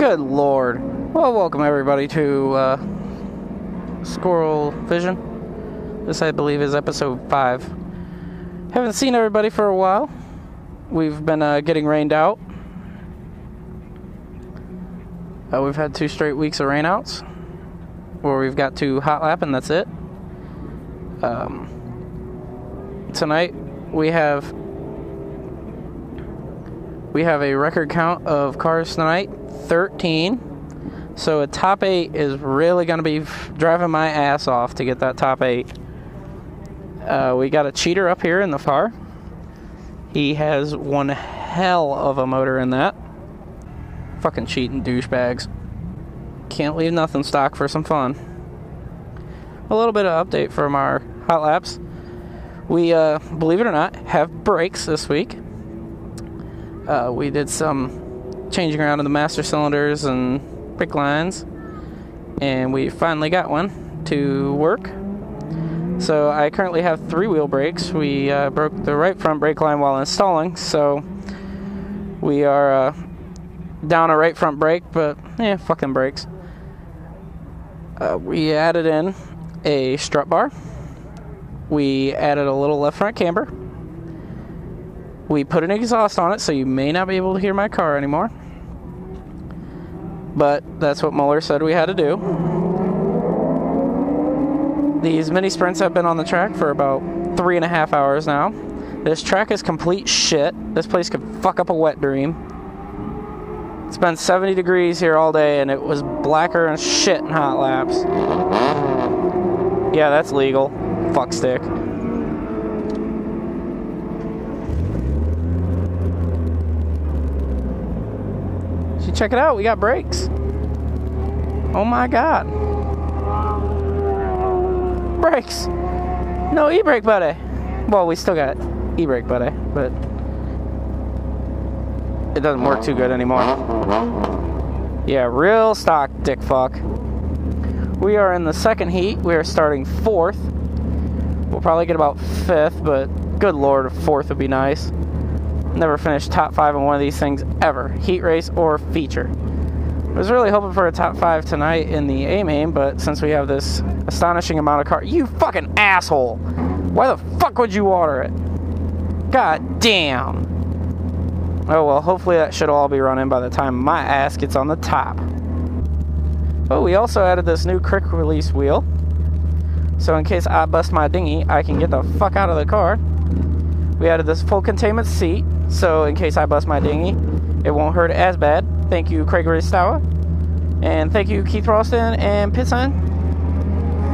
Good Lord. Well, welcome everybody to Squirrel Vision. This, I believe, is episode 5. Haven't seen everybody for a while. We've been getting rained out. We've had 2 straight weeks of rainouts, where we've got to hot lap and that's it. Tonight we have a record count of cars tonight, 13. So a top 8 is really going to be driving my ass off to get that top 8. We got a cheater up here in the far. He has one hell of a motor in that. Fucking cheating douchebags. Can't leave nothing stock for some fun. A little bit of update from our hot laps. We, believe it or not, have brakes this week. We did some changing around of the master cylinders and brake lines, and we finally got one to work. So I currently have 3-wheel brakes. We broke the right front brake line while installing, so we are down a right front brake, but fucking brakes. We added in a strut bar. We added a little left front camber. We put an exhaust on it, so you may not be able to hear my car anymore. But that's what Muller said we had to do. These mini sprints have been on the track for about 3.5 hours now. This track is complete shit. This place could fuck up a wet dream. It's been 70 degrees here all day, and it was blacker than shit in hot laps. Yeah, that's legal. Fuck stick. So check it out, we got brakes. Oh my god. Brakes. No e-brake buddy. Well, we still got e-brake buddy, but it doesn't work too good anymore. Yeah, real stock dick fuck. We are in the second heat. We are starting 4th. We'll probably get about 5th, but good lord, a 4th would be nice. Never finished top 5 in one of these things ever, heat race or feature. I was really hoping for a top 5 tonight in the A-main, but since we have this astonishing amount of cars, you fucking asshole! Why the fuck would you water it? God damn! Oh well, hopefully that should all be running by the time my ass gets on the top. Oh, we also added this new quick release wheel. So in case I bust my dinghy, I can get the fuck out of the car. We added this full containment seat, so in case I bust my dinghy, it won't hurt as bad. Thank you, Craig Ristower. And thank you, Keith Ralston and Pitson,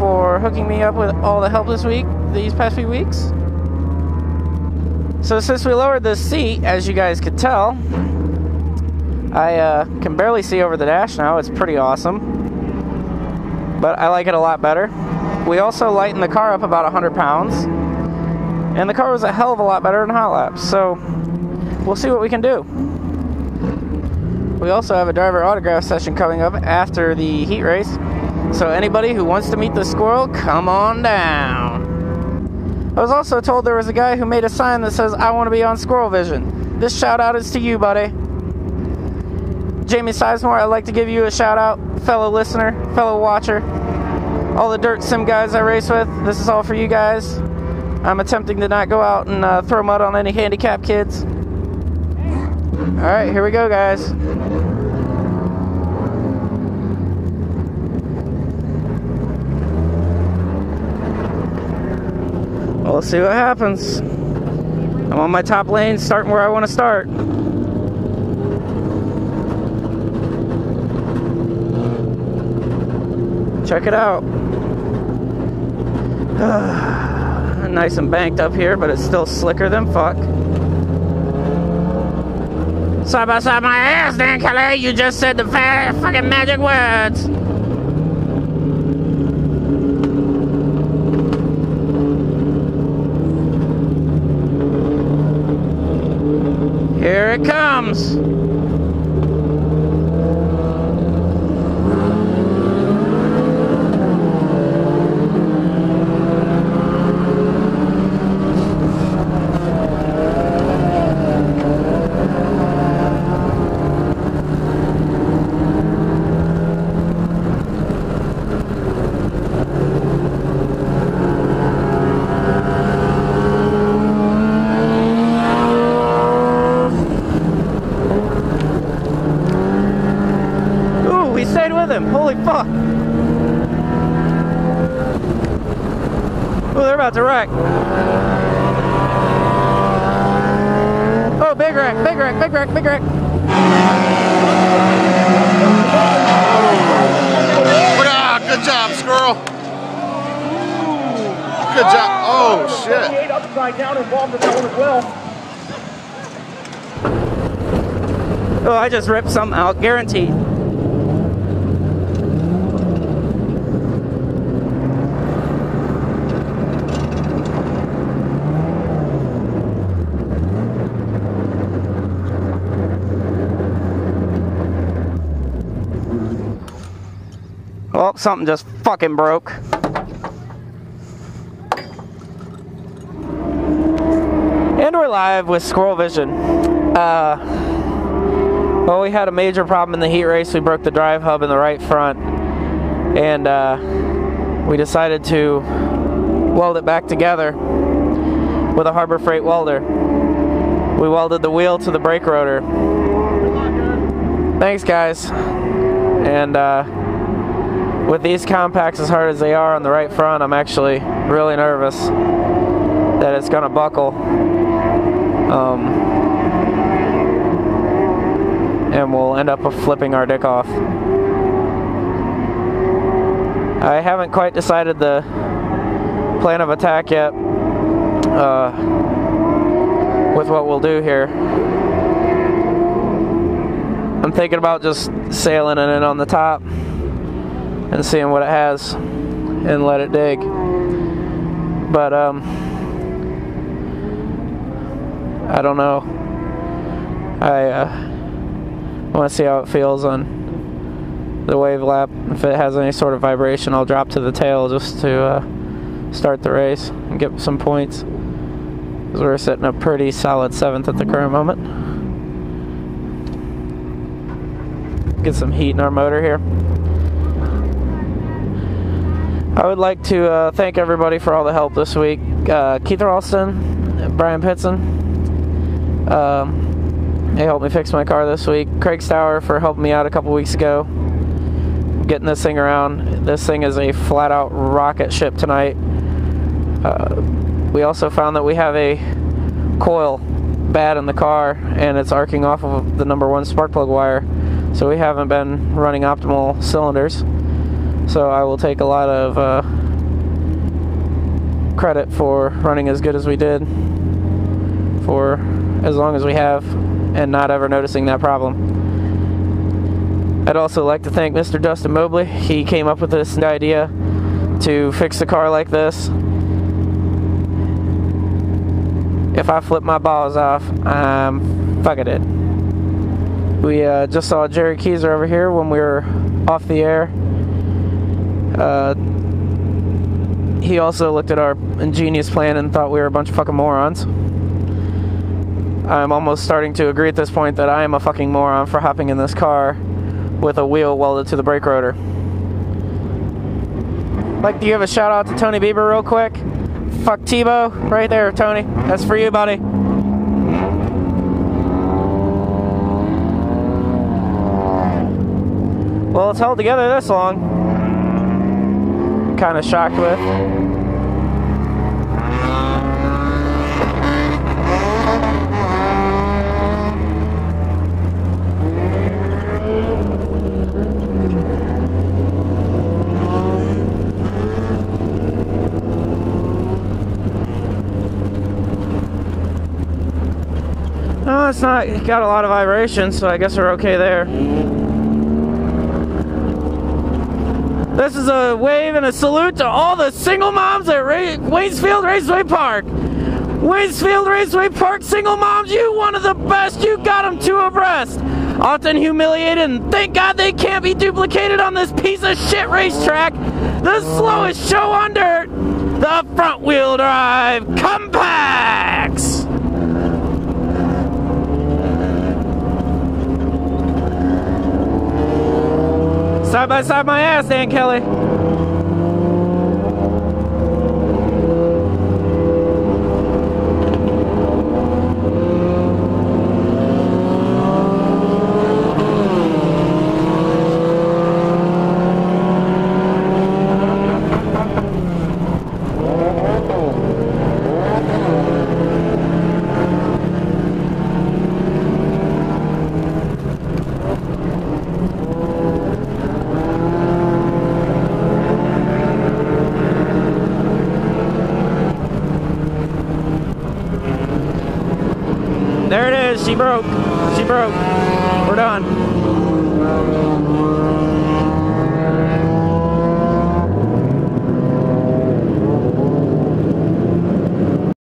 for hooking me up with all the help these past few weeks. So since we lowered this seat, as you guys could tell, I can barely see over the dash now. It's pretty awesome. But I like it a lot better. We also lightened the car up about 100 pounds. And the car was a hell of a lot better in hot laps. So we'll see what we can do. We also have a driver autograph session coming up after the heat race. So anybody who wants to meet the squirrel, come on down. I was also told there was a guy who made a sign that says, "I want to be on Squirrel Vision." This shout out is to you, buddy. Jamie Sizemore, I'd like to give you a shout out. Fellow listener, fellow watcher. All the dirt sim guys I race with, this is all for you guys. I'm attempting to not go out and throw mud on any handicapped kids. Alright, here we go, guys. Well, let's see what happens. I'm on my top lane, starting where I want to start. Check it out. Nice and banked up here, but it's still slicker than fuck. Side by side my ass, Dan Kelly. You just said the fucking magic words. Here it comes. with him. Holy fuck. Oh, they're about to wreck. Oh, big wreck, big wreck, big wreck, big wreck. Good job, Squirrel. Good job. Oh, shit. Upside down involved in that one as well. Oh, I just ripped something out, guaranteed. Oh, something just fucking broke. And we're live with Squirrel Vision. Well, we had a major problem in the heat race. We broke the drive hub in the right front. And we decided to weld it back together with a Harbor Freight welder. We welded the wheel to the brake rotor. Thanks, guys. And with these compacts as hard as they are on the right front, I'm actually really nervous that it's gonna buckle. And we'll end up flipping our dick off. I haven't quite decided the plan of attack yet with what we'll do here. I'm thinking about just sailing it in on the top and seeing what it has and let it dig. But I don't know. I want to see how it feels on the wave lap. If it has any sort of vibration, I'll drop to the tail just to start the race and get some points, because we're sitting a pretty solid 7th at the current moment. Get some heat in our motor here. I would like to thank everybody for all the help this week. Keith Ralston, Brian Pitson, they helped me fix my car this week. Craig Stour for helping me out a couple weeks ago, getting this thing around. This thing is a flat-out rocket ship tonight. We also found that we have a coil bad in the car, and it's arcing off of the #1 spark plug wire, so we haven't been running optimal cylinders. So I will take a lot of credit for running as good as we did for as long as we have and not ever noticing that problem. I'd also like to thank Mr. Dustin Mobley. He came up with this idea to fix the car like this. If I flip my balls off, I'm fucking it. We just saw Jerry Keyser over here when we were off the air. He also looked at our ingenious plan and thought we were a bunch of fucking morons. I'm almost starting to agree at this point that I am a fucking moron for hopping in this car with a wheel welded to the brake rotor. Like to give a shout out to Tony Bieber real quick. Fuck Tebow. Right there, Tony. That's for you, buddy. Well, it's held together this long. Kind of shocked with. No, it's not. It got a lot of vibration, so I guess we're okay there. This is a wave and a salute to all the single moms at Waynesfield Raceway Park. Waynesfield Raceway Park single moms, you one of the best. You got them two abreast. Often humiliated, and thank God they can't be duplicated on this piece of shit racetrack. The slowest show on dirt, the front wheel drive compacts. Side by side my ass, Dan Kelly. She broke. She broke. We're done.